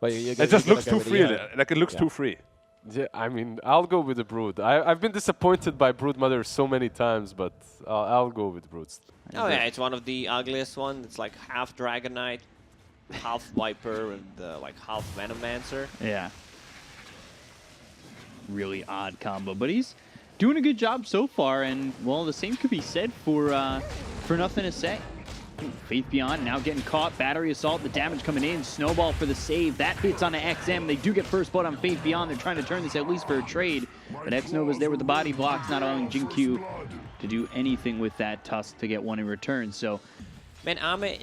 But It just looks too free. Like it looks too free. Yeah, I mean, I'll go with the Brood. I've been disappointed by Brood Mother so many times, but I'll go with Broods. Oh yeah, it's one of the ugliest ones. It's like half Dragonite, half Viper, and like half Venomancer. Yeah. Really odd combo, but he's doing a good job so far, and well, the same could be said for Nothing to Say. Faith Beyond now getting caught. Battery Assault, the damage coming in. Snowball for the save. That hits on an XM. They do get first blood on Faith Beyond. They're trying to turn this at least for a trade. But X-Nova's there with the body blocks, not allowing Jinkyu to do anything with that Tusk to get one in return. So, man, Ame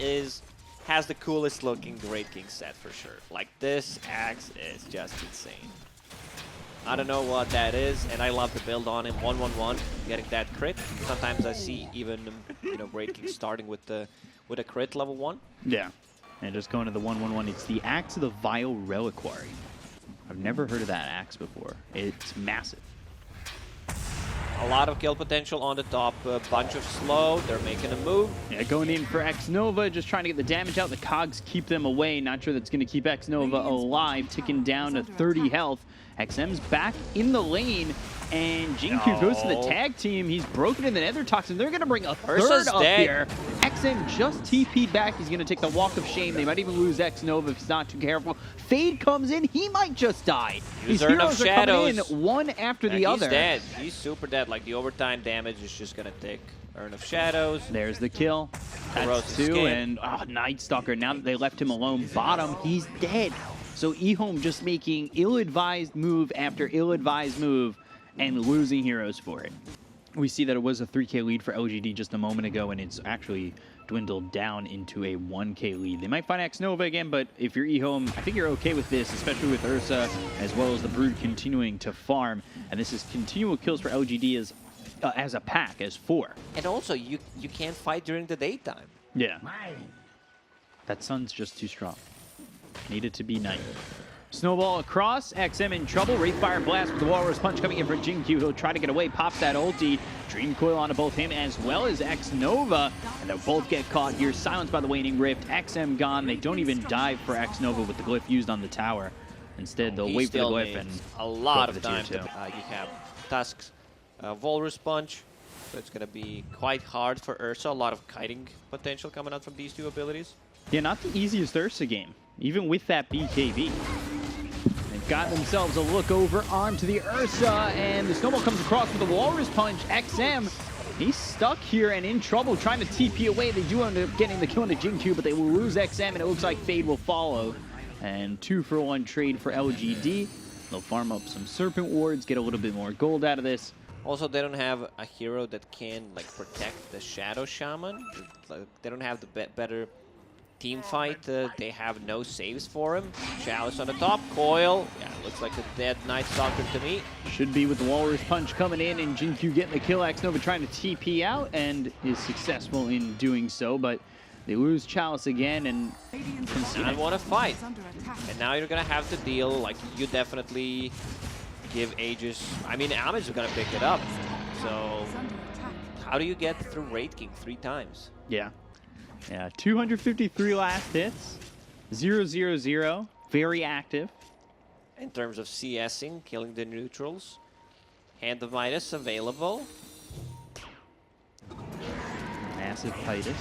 has the coolest looking Great King set for sure. Like, this axe is just insane. I don't know what that is, and I love the build on him. 1-1-1, getting that crit. Sometimes I see even Great King starting with a crit level 1. Yeah, and just going to the 1-1-1. It's the Axe of the Vile Reliquary. I've never heard of that axe before. It's massive. A lot of kill potential on the top, a bunch of slow. They're making a move. Yeah, going in for X-Nova, just trying to get the damage out. The cogs keep them away. Not sure that's going to keep X-Nova alive, ticking down to 30 health. XM's back in the lane, and Jinkyu goes to the tag team. He's broken in the Nether Toxin. They're going to bring a third up here. XM just TP'd back. He's going to take the Walk of Shame. They might even lose X-Nova if he's not too careful. Fade comes in. He might just die. These heroes are coming in one after the other. He's dead. He's super dead. Like, the overtime damage is just going to take Urn of Shadows. There's the kill. That's two, and Night Stalker, now that they left him alone bottom, he's dead. So EHOME just making ill-advised move after ill-advised move and losing heroes for it. We see that it was a 3K lead for LGD just a moment ago, and it's actually dwindled down into a 1K lead. They might find X-Nova again, but if you're EHOME, I think you're okay with this, especially with Ursa, as well as the Brood continuing to farm. And this is continual kills for LGD as a pack, as 4. And also, you can't fight during the daytime. Yeah. That sun's just too strong. Needed to be night. Snowball across, XM in trouble. Wraithfire Blast with the Walrus Punch coming in for Jinkyu. He'll try to get away, pops that ulti. Dream Coil onto both him as well as X-Nova. And they'll both get caught here. Silenced by the Waning Rift. XM gone. They don't even dive for X-Nova with the glyph used on the tower. Instead, they'll wait for the glyph and a lot of time. You have Tusk's Walrus Punch. So it's going to be quite hard for Ursa. A lot of kiting potential coming out from these two abilities. Yeah, not the easiest Ursa game, even with that BKB. They've got themselves a look over onto the Ursa, and the Snowball comes across with the Walrus Punch. XM, he's stuck here and in trouble trying to TP away. They do end up getting the kill into Jinkyu, but they will lose XM, and it looks like Fade will follow. And 2-for-1 trade for LGD. They'll farm up some Serpent Wards, get a little bit more gold out of this. Also, they don't have a hero that can protect the Shadow Shaman. They don't have the better team fight. They have no saves for him. Chalice on the top. Coil. Yeah, looks like a dead Night Stalker to me. Should be with the Walrus Punch coming in, and Jinkyu getting the kill. X-Nova trying to TP out and is successful in doing so, but they lose Chalice again and I want to fight. And now you're going to have to deal. Like, you definitely give Aegis. I mean, Ami's going to pick it up. So, how do you get through Raid King 3 times? Yeah. Yeah, 253 last hits, 0-0-0, very active. In terms of CSing, killing the neutrals. Hand of Midas available. Massive Titus,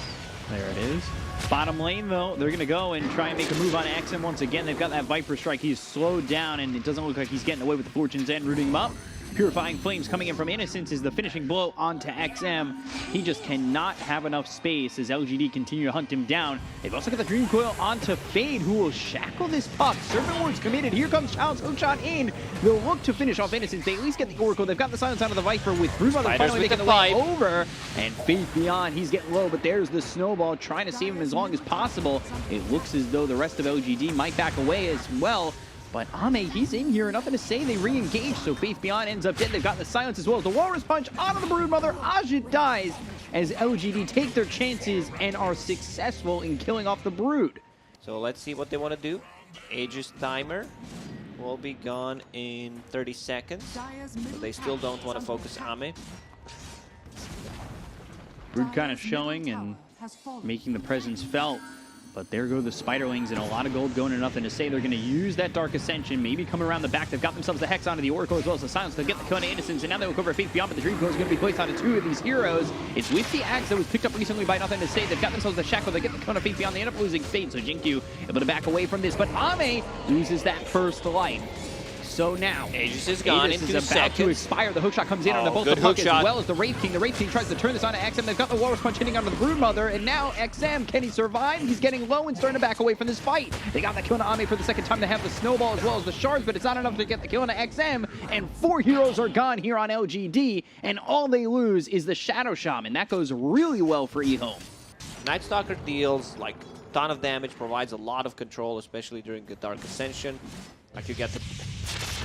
there it is. Bottom lane though, they're gonna go and try and make a move on XM once again. They've got that Viper Strike, he's slowed down and it doesn't look like he's getting away with the Fortune's End, rooting him up. Purifying Flames coming in from Innocence is the finishing blow onto XM. He just cannot have enough space as LGD continue to hunt him down. They've also got the Dream Coil onto Fade, who will shackle this puck. Serpent Ward's committed. Here comes Child's hookshot in. They'll look to finish off Innocence. They at least get the Oracle. They've got the silence out of the Viper with Broodmother finally making the way over. And Faith Beyond, he's getting low, but there's the Snowball trying to save him as long as possible. It looks as though the rest of LGD might back away as well. But Ame, he's in here, and nothing to say. They re-engage, so Faith Beyond ends up dead. They've got the silence as well as the Walrus Punch onto the Broodmother. Ajit dies as LGD take their chances and are successful in killing off the Brood. So let's see what they want to do. Aegis timer will be gone in 30 seconds. So they still don't want to focus Ame. Brood kind of showing and making the presence felt. But there go the Spiderlings, and a lot of gold going to nothing to say. They're going to use that Dark Ascension, maybe come around the back. They've got themselves the Hex onto the Oracle as well as the Silence. They'll get the Kona Innocence, and now they look over Faith Beyond, but the Dream Coil is going to be placed onto 2 of these heroes. It's with the Axe that was picked up recently by Nothing to Say. They've got themselves the Shackle. They get the Kona Faith Beyond. They end up losing Fate, so Jinkyu able to back away from this. But Ame loses that first life. So now, Aegis is gone in 2 about seconds. to expire. The hookshot comes in on the both the good puck hook as shot. well as the Wraith King. The Wraith King tries to turn this onto XM. They've got the Walrus Punch hitting onto the Broodmother, and now XM, can he survive? He's getting low and starting to back away from this fight. They got the kill on Ame for the second time. They have the Snowball as well as the Shards, but it's not enough to get the kill on XM, and 4 heroes are gone here on LGD, and all they lose is the Shadow Shaman. That goes really well for EHOME. Night Stalker deals like a ton of damage, provides a lot of control, especially during the Dark Ascension. Like you get the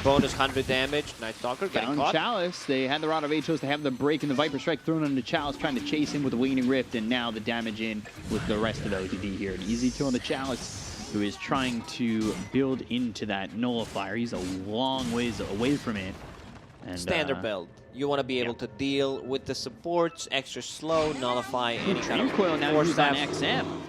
bonus 100 damage. Night Stalker getting Down caught. Chalice, they had the Rod of Atos to have the break and the Viper Strike thrown onto Chalice, trying to chase him with the Waning Rift, and now the damage in with the rest of LGD here. An easy kill on the Chalice, who is trying to build into that Nullifier. He's a long ways away from it. And, Standard build. You want to be able to deal with the supports, extra slow, nullify any kind of Coil now force used on staff. XM.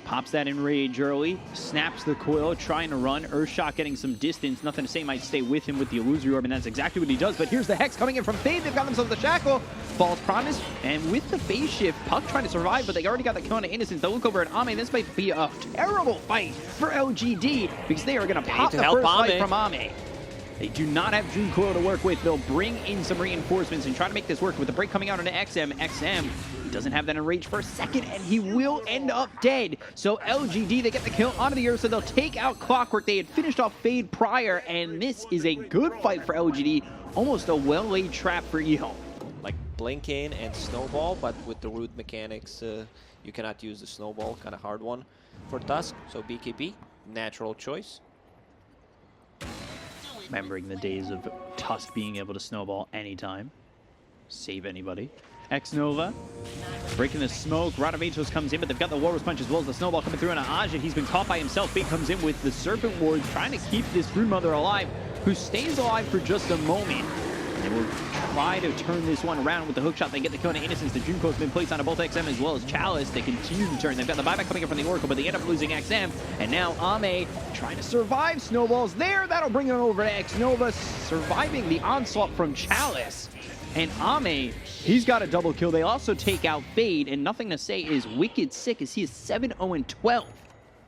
Pops that in rage early, snaps the coil, trying to run. Earthshock getting some distance. Nothing to Say might stay with him with the Illusory Orb, and that's exactly what he does. But here's the Hex coming in from Fade. They've got themselves the Shackle. False Promise, and with the phase shift, Puck trying to survive, but they already got the Kill on Innocence. They'll look over at Ame. This might be a terrible fight for LGD because they are going to pop the first light from Ame. They do not have Dream Coil to work with. They'll bring in some reinforcements and try to make this work with the break coming out into XM. XM, he doesn't have that in rage for a second, and he will end up dead. So LGD, they get the kill onto the Ursa. They'll take out Clockwork. They had finished off Fade prior, and this is a good fight for LGD. Almost a well-laid trap for EHOME. Like Blink in and Snowball, but with the root mechanics, you cannot use the Snowball. Kind of hard one for Tusk. So BKB, natural choice. Remembering the days of Tusk being able to snowball anytime. Save anybody. X-Nova breaking the smoke. Rod of Atos comes in, but they've got the Walrus Punch as well as the Snowball coming through on Ajit. He's been caught by himself. Fate comes in with the Serpent Ward, trying to keep this Broodmother alive, who stays alive for just a moment. They will try to turn this one around with the hookshot. They get the Kona Innocence. The Dream Coil's been placed onto both XM as well as Chalice. They continue to turn. They've got the buyback coming in from the Oracle, but they end up losing XM. And now Ame trying to survive. Snowballs there. That'll bring him over to X-Nova, surviving the onslaught from Chalice. And Ame, he's got a double kill. They also take out Fade, and Nothing to Say is wicked sick as he is 7-0-12.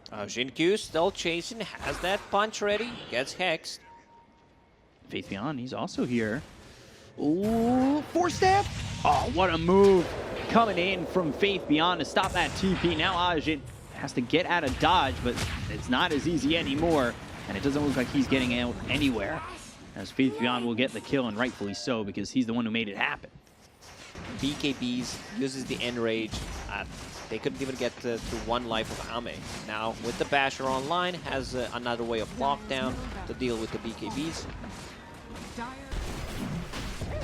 Jinkyu still chasing, has that punch ready, gets hexed. Faith Beyond, he's also here. Ooh, 4-step. Oh, what a move. Coming in from Faith Beyond to stop that TP. Now Ajit has to get out of dodge, but it's not as easy anymore. And it doesn't look like he's getting out anywhere. As Faith Beyond will get the kill, and rightfully so, because he's the one who made it happen. BKBs uses the Enrage. They couldn't even get to 1 life of Ame. Now, with the Basher online, has another way of lockdown to deal with the BKBs.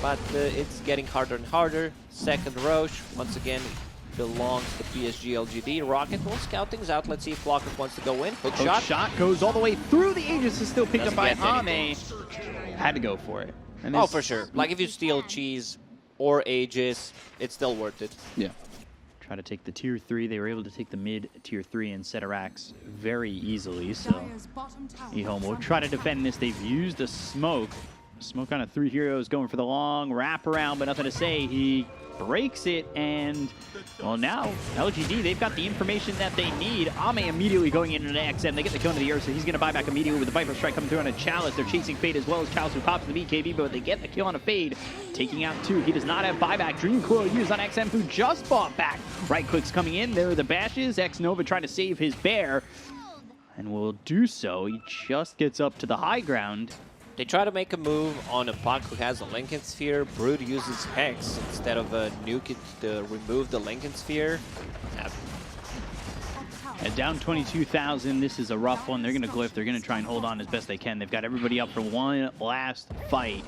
But it's getting harder and harder. Second Roche, once again, belongs to PSG LGD. Rocket will scout things out. Let's see if Clockwork wants to go in. Hook shot. Shot goes all the way through the Aegis. Is still picked up by Doesn't Ame. Had to go for it. And Oh, for sure. Like if you steal Cheese or Aegis, it's still worth it. Yeah. Try to take the tier 3. They were able to take the mid tier 3 and Seterax very easily. So EHOME will try to defend this. They've used a smoke. Smoke on a 3 heroes going for the long wraparound, but Nothing to Say. He breaks it, and well, now LGD, they've got the information that they need. Ame immediately going into the XM. They get the kill into the Earth, so he's going to buy back immediately with the Viper Strike coming through on a Chalice. They're chasing Fade as well as Chalice, who pops the BKB, but they get the kill on a Fade, taking out 2. He does not have buyback. Dream Coil used on XM, who just bought back. Right clicks coming in. There are the bashes. X-Nova trying to save his bear, and will do so. He just gets up to the high ground. They try to make a move on a Puck who has a Lincoln Sphere. Brood uses Hex instead of a nuke it to remove the Lincoln Sphere. And down 22,000, this is a rough one. They're going to glyph. They're going to try and hold on as best they can. They've got everybody up for one last fight.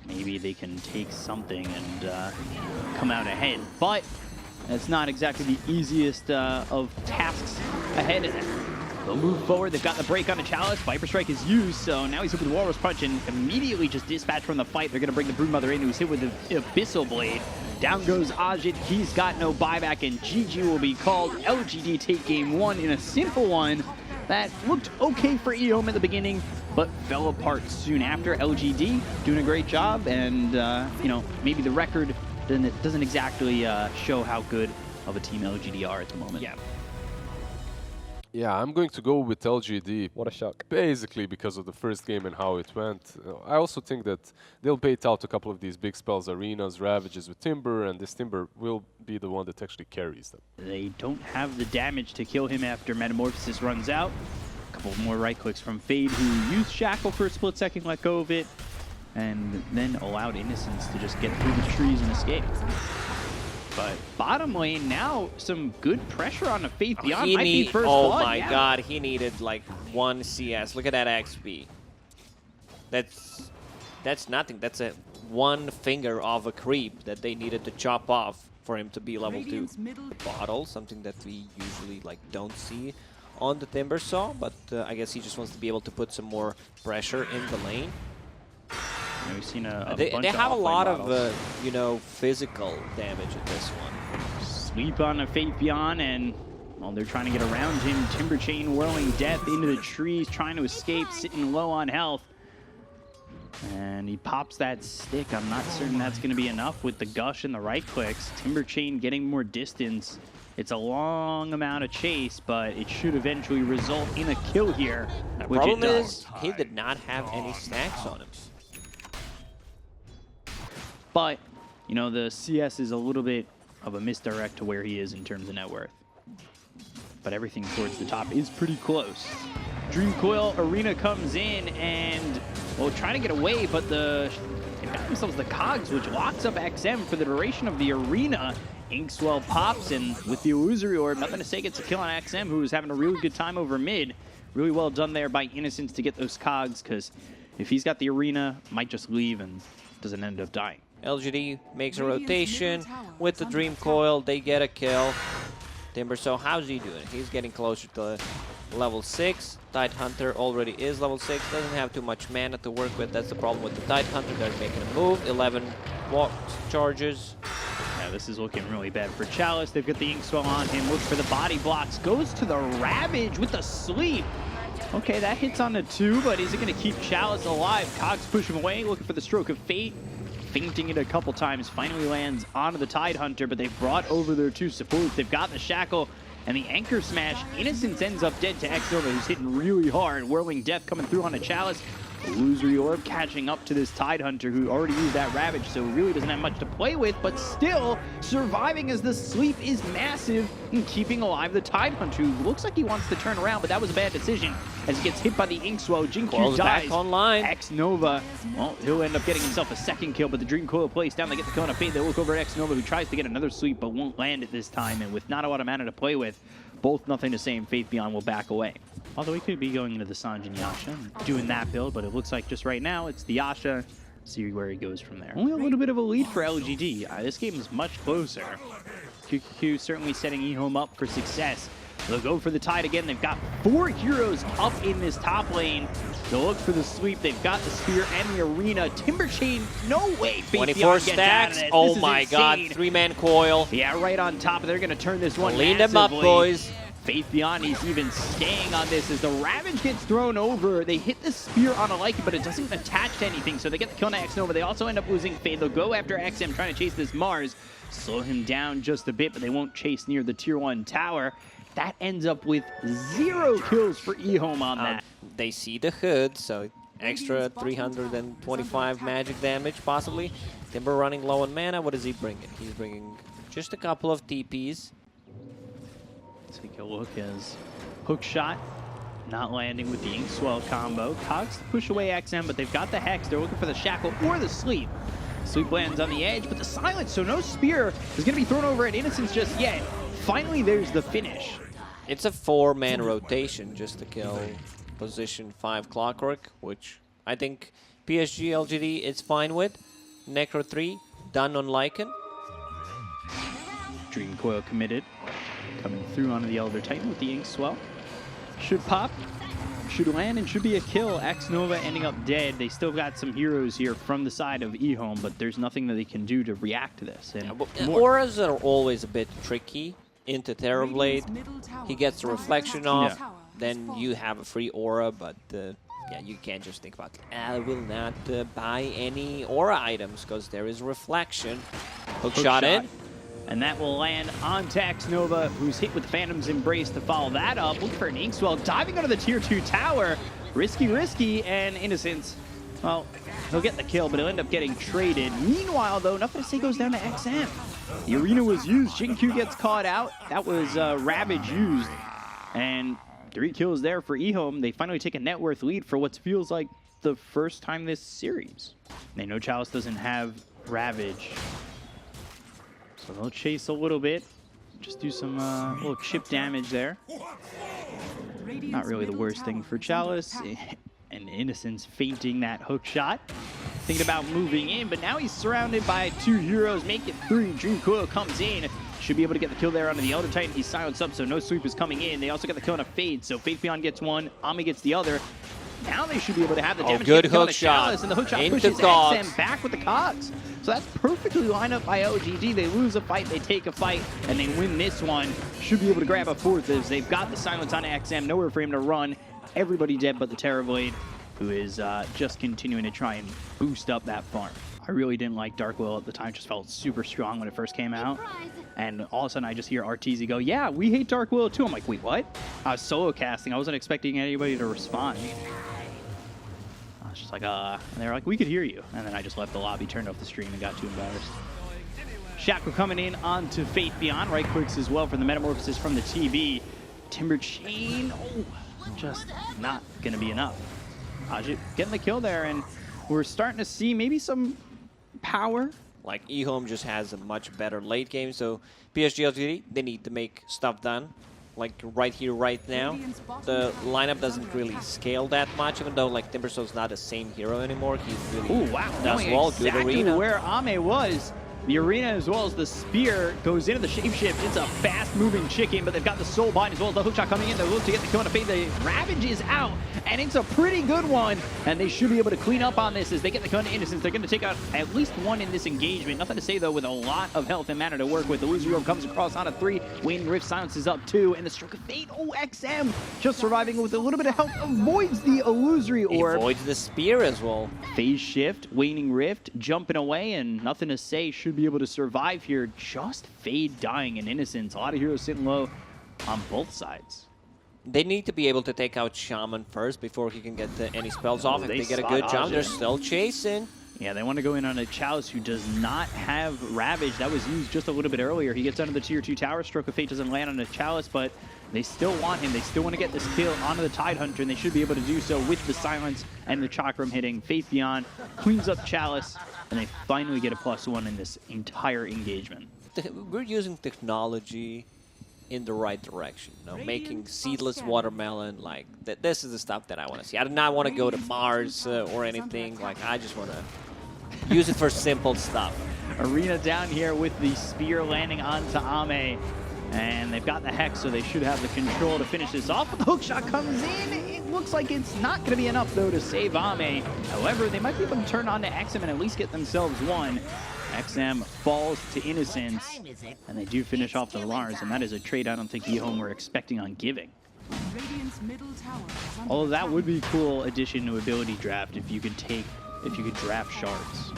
Maybe they can take something and come out ahead. But that's not exactly the easiest of tasks ahead. They'll move forward. They've got the break on a Chalice. Viper Strike is used, so now he's hit with the Walrus Punch and immediately just dispatched from the fight. They're going to bring the Broodmother in, who's hit with the Abyssal Blade. Down goes Ajit. He's got no buyback, and GG will be called. LGD take game 1 in a simple one that looked okay for EHOME at the beginning, but fell apart soon after. LGD doing a great job, and you know, maybe the record doesn't exactly show how good of a team LGD are at the moment. Yeah, I'm going to go with LGD. What a shock. Basically because of the first game and how it went. I also think that they'll bait out a couple of these big spells, Arenas, Ravages with Timber, and this Timber will be the one that actually carries them. They don't have the damage to kill him after Metamorphosis runs out. A couple more right clicks from Fade, who used Shackle for a split second, let go of it, and then allowed Innocence to just get through the trees and escape. But bottom lane now, some good pressure on the Faith Beyond. Might be first blood. My god, he needed like 1 CS. Look at that XP. That's nothing. That's a 1 finger of a creep that they needed to chop off for him to be level 2. Bottle, something that we usually like don't see on the Timbersaw, but I guess he just wants to be able to put some more pressure in the lane. Yeah, we've seen they have a lot of you know, physical damage in this one. Sleep on a Faith Beyond, and well, they're trying to get around him. Timber Chain whirling death into the trees, trying to escape, sitting low on health. And he pops that stick. I'm not certain that's going to be enough with the gush and the right clicks. Timber Chain getting more distance. It's a long amount of chase, but it should eventually result in a kill here. The problem is he did not have any stacks on him. But, you know, the CS is a little bit of a misdirect to where he is in terms of net worth. But everything towards the top is pretty close. Dream Coil Arena comes in and, well, trying to get away, but they've got themselves the Cogs, which locks up XM for the duration of the Arena. Inkswell pops, and with the Illusory Orb, nothing to say, gets a kill on XM, who was having a really good time over mid. Really well done there by Innocence to get those Cogs, because if he's got the Arena, might just leave and doesn't end up dying. LGD makes a rotation with the Dream Coil. They get a kill. Timbersaw, how's he doing? He's getting closer to level 6. Tidehunter already is level 6. Doesn't have too much mana to work with. That's the problem with the Tidehunter. They're making a move. 11 walk charges. Yeah, this is looking really bad for Chalice. They've got the Inkswell on him. Looks for the body blocks. Goes to the Ravage with the sleep. Okay, that hits on the 2, but is it going to keep Chalice alive? Cogs push him away, looking for the Stroke of Fate. Fainting it a couple times, finally lands onto the Tidehunter, but they've brought over their 2 supports. They've got the Shackle and the Anchor Smash. Innocence ends up dead to X-Nova, who's hitting really hard. Whirling Death coming through on a Chalice. Illusory Orb catching up to this Tidehunter, who already used that Ravage, so really doesn't have much to play with, but still surviving as the sleep is massive and keeping alive the Tidehunter, who looks like he wants to turn around, but that was a bad decision as he gets hit by the Inkswell. Jinkyu dies. Back online. X-Nova, well, he'll end up getting himself a 2nd kill, but the Dream Coil plays down. They get the kill on a Fade. They look over at X-Nova, who tries to get another sleep, but won't land it this time, and with not a lot of mana to play with, both nothing to say, and Faith Beyond will back away. Although he could be going into the Sanj and Yasha, doing that build, but it looks like just right now it's the Yasha. See where he goes from there. Only a little bit of a lead for LGD. This game is much closer. QQQ certainly setting EHOME up for success. They'll go for the Tide again. They've got 4 heroes up in this top lane. They'll look for the sleep. They've got the Spear and the Arena. Timber Chain, no way. 24 stacks. Oh my god, 3-man coil. Yeah, right on top. They're going to turn this one Lead them up, boys. Faith Beyond, he's even staying on this as the Ravage gets thrown over. They hit the Spear on a Lycan, but it doesn't attach to anything, so they get the kill on X-Nova. They also end up losing Fade. They'll go after XM, trying to chase this Mars. Slow him down just a bit, but they won't chase near the Tier 1 tower. That ends up with 0 kills for EHOME on that. They see the hood, so extra 325 magic damage, possibly. Timber running low on mana. What is he bringing? He's bringing just a couple of TPs. Take a look as Hook Shot not landing with the Inkswell combo. Cogs push away XM, but they've got the Hex. They're looking for the Shackle or the Sleep. Sleep lands on the edge, but the Silence, so no Spear is going to be thrown over at Innocence just yet. Finally, there's the finish. It's a 4-man rotation just to kill position 5 Clockwork, which I think PSG LGD is fine with. Necro 3, done on Lycan. Dream Coil committed. Coming through onto the Elder Titan with the Inkswell. should pop, should land, and should be a kill. X-Nova ending up dead. They still got some heroes here from the side of EHOME, but there's nothing that they can do to react to this. And auras are always a bit tricky. Into Terrorblade, he gets the reflection off, then you have a free aura, but yeah, you can't just think about, I will not buy any aura items because there is reflection. Hook shot in. And that will land on X-Nova, who's hit with Phantom's Embrace to follow that up. Looking for an Inkswell, diving under the tier 2 tower. Risky, and Innocence. Well, he'll get the kill, but he'll end up getting traded. Meanwhile, though, nothing to say goes down to XM. The arena was used. Jin-Q gets caught out. That was Ravage used. And 3 kills there for EHOME. They finally take a net worth lead for what feels like the first time this series. They know Chalice doesn't have Ravage. So they'll chase a little bit. Just do some little chip damage there. Not really the worst thing for Chalice. And Innocence fainting that hook shot. Thinking about moving in, but now he's surrounded by 2 heroes. Make it 3. Dream Coil comes in. Should be able to get the kill there onto the Elder Titan. He's silenced up, so no sweep is coming in. They also get the kill on a Fade, so Fade Beyond gets one. Ami gets the other. Now they should be able to have the damage. Good hook shot. Chalice, and the hook shot pushes XM back with the cogs. So that's perfectly lined up by LGD. They lose a fight, they take a fight, and they win this one. Should be able to grab a 4th as they've got the silence on XM. Nowhere for him to run. Everybody dead but the Terrorblade, who is just continuing to try and boost up that farm. I really didn't like Dark Will at the time, just felt super strong when it first came out. And all of a sudden I just hear RTZ go, yeah, we hate Dark Will too. I'm like, wait, what? I was solo casting, I wasn't expecting anybody to respond. I was just like, and they were like, we could hear you. And then I just left the lobby, turned off the stream, and got too embarrassed. Shackle coming in onto Fate Beyond, right clicks as well for the Metamorphosis from the TV. Timber Chain, just not gonna be enough. Ajit getting the kill there, and we're starting to see maybe some power. Like, EHOME just has a much better late game, so PSG LGD, they need to make stuff done. Like, right here, right now. The lineup doesn't really scale that much, even though, like, Timberstone's not the same hero anymore. He's really does well. Good arena. Where Ame was. The arena, as well as the spear, goes into the shapeshift. It's a fast-moving chicken, but they've got the soul bind as well as the hookshot coming in. They look to get the kill on a Fade. The Ravage is out, and it's a pretty good one. And they should be able to clean up on this as they get the kill on Innocence. They're going to take out at least 1 in this engagement. Nothing to say, though, with a lot of health and mana to work with. The Illusory Orb comes across on a 3. Waning Rift silences up 2, and the Stroke of Fate. Oh, XM just surviving with a little bit of health. Avoids the Illusory Orb. Avoids the spear as well. Phase shift, Waning Rift, jumping away, and nothing to say. Should be able to survive here. Just Fade dying in Innocence. A lot of heroes sitting low on both sides. They need to be able to take out Shaman first before he can get any spells off. If they get a good jump, they're still chasing. Yeah, they want to go in on a Chalice who does not have Ravage. That was used just a little bit earlier. He gets under the tier 2 tower. Stroke of Fate doesn't land on a Chalice, but they still want him. They still want to get this kill onto the Tidehunter, and they should be able to do so with the silence and the Chakram hitting. Faith Beyond cleans up Chalice, and they finally get a +1 in this entire engagement. We're using technology in the right direction. You know, making seedless watermelon, like this is the stuff that I want to see. I do not want to go to Mars or anything. Like, I just want to use it for simple stuff. Arena down here with the spear landing onto Ame. And they've got the Hex, so they should have the control to finish this off. But the hookshot comes in. It looks like it's not going to be enough, though, to save Ame. However, they might be able to turn on to XM and at least get themselves 1. XM falls to Innocence, and they do finish off the Lars, and that is a trade I don't think EHOME were expecting on giving. Although that would be a cool addition to ability draft if you could draft shards.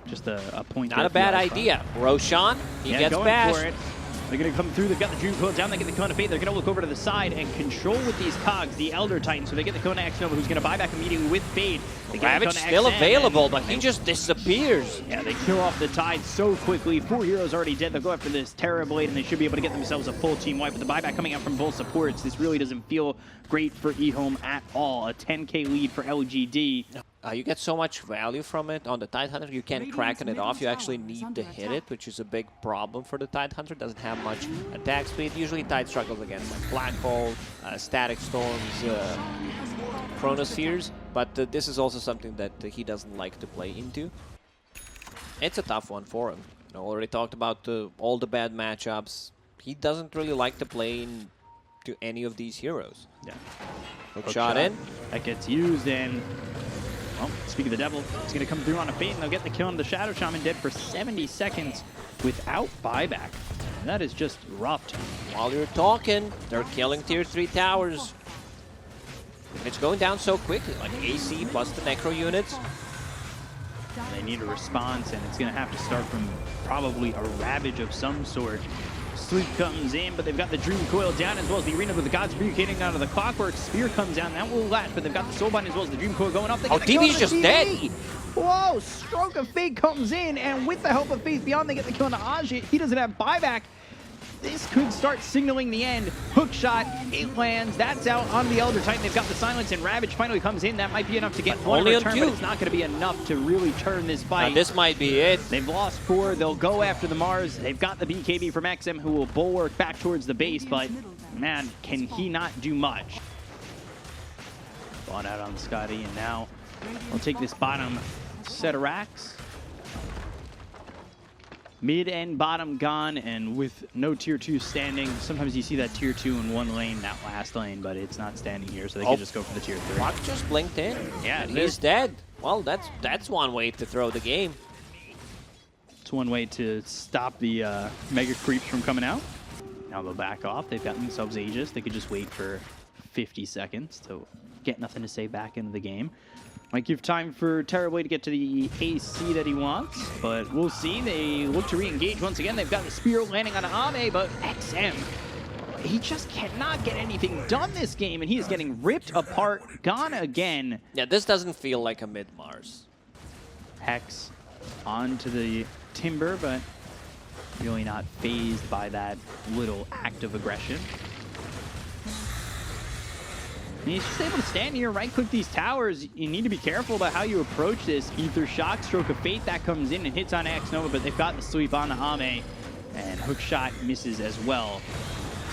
Just a point. Not a bad idea. Roshan, he gets bashed. For it. They're going to come through. They've got the Dream Coil down. They get the Cone of Fate. They're going to look over to the side and control with these cogs the Elder Titan. So they get the Cone of X-Nova, who's going to buy back immediately with Fade. Ravage still available, but he just disappears. Yeah, they kill off the Tide so quickly. 4 heroes already dead. They'll go after this Terrorblade, and they should be able to get themselves a full team wipe. With the buyback coming out from both supports, this really doesn't feel great for EHOME at all. A 10k lead for LGD. You get so much value from it on the Tidehunter. You can't cracken it off. You actually need to hit it, which is a big problem for the Tidehunter. Doesn't have much attack speed. Usually Tide struggles against like Black Hole, Static Storms, Chronospheres. But this is also something that he doesn't like to play into. It's a tough one for him. You know, already talked about all the bad matchups. he doesn't really like to play to any of these heroes. Yeah. Hook shot in. That gets used, and well, speak of the devil, it's going to come through on a fade, and they'll get the kill on the Shadow Shaman, dead for 70 seconds without buyback. And that is just rough. While you're talking, they're killing tier 3 towers. It's going down so quickly, like AC plus the Necro units. They need a response, and it's going to have to start from probably a Ravage of some sort. Sleep comes in, but they've got the Dream Coil down, as well as the Arena with the Gods communicating out of the Clockwork. Spear comes down, that will last, but they've got the Soulbind as well as the Dream Coil going up. Oh, DB's just dead! Whoa, Stroke of Fate comes in, and with the help of Faith Beyond, they get the kill on Ajit. He doesn't have buyback. This could start signaling the end. Hook shot, it lands. That's out on the Elder Titan. They've got the silence, and Ravage finally comes in. That might be enough to get one return, but it's not going to be enough to really turn this fight. This might be it. They've lost 4. They'll go after the Mars. They've got the BKB from XM, who will bulwark back towards the base, but man, can he not do much? Bought out on Scotty, and now we'll take this bottom set of racks. Mid and bottom gone, and with no tier 2 standing. Sometimes you see that tier 2 in one lane, that last lane, but it's not standing here, so they can just go for the tier 3. Rock just blinked in. Yeah, he's dead. Well, that's one way to throw the game. It's one way to stop the mega creeps from coming out. Now they'll back off. They've got themselves Aegis. They could just wait for 50 seconds to get nothing to say back into the game. Might give time for Terrorblade to get to the AC that he wants, but we'll see. They look to re-engage once again. They've got the Spear landing on Ame, but XM, he just cannot get anything done this game, and he is getting ripped apart, gone again. Yeah, this doesn't feel like a mid-Mars. Hex onto the Timber, but really not phased by that little act of aggression. And he's just able to stand here, right-click these towers. You need to be careful about how you approach this. Ether Shock, Stroke of Fate, that comes in and hits on X Nova, but they've got the sweep on the Ame, and Hook Shot misses as well.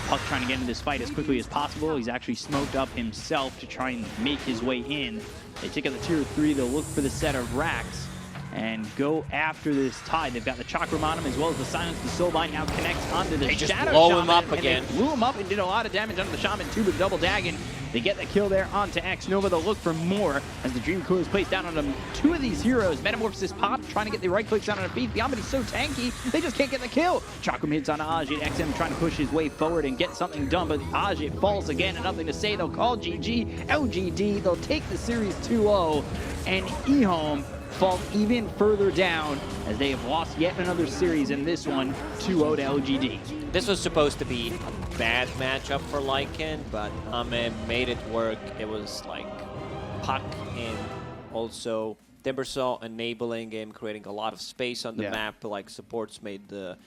Puck trying to get into this fight as quickly as possible. He's actually smoked up himself to try and make his way in. They take out the tier 3, they'll look for the set of racks and go after this Tide. They've got the Chakram on him, as well as the Silence. The Soulbind now connects onto the Shadow blow Shaman, him up and again. They blew him up and did a lot of damage onto the Shaman too, but Double Dagon. They get the kill there onto X Nova. They'll look for more as the Dream Coil is placed down on them. 2 of these heroes. Metamorphosis Pop trying to get the right clicks down on a Faith Beyond, but he's so tanky, they just can't get the kill. Chakram hits on Ajit. XM trying to push his way forward and get something done, but Ajit falls again and nothing to say. They'll call GG. LGD, they'll take the series 2-0, and EHOME fall even further down as they have lost yet another series, in this one 2-0 to LGD. This was supposed to be a bad matchup for Lycan, but Ame made it work. It was like Puck and also Timbersaw enabling him, creating a lot of space on the map. Like supports made the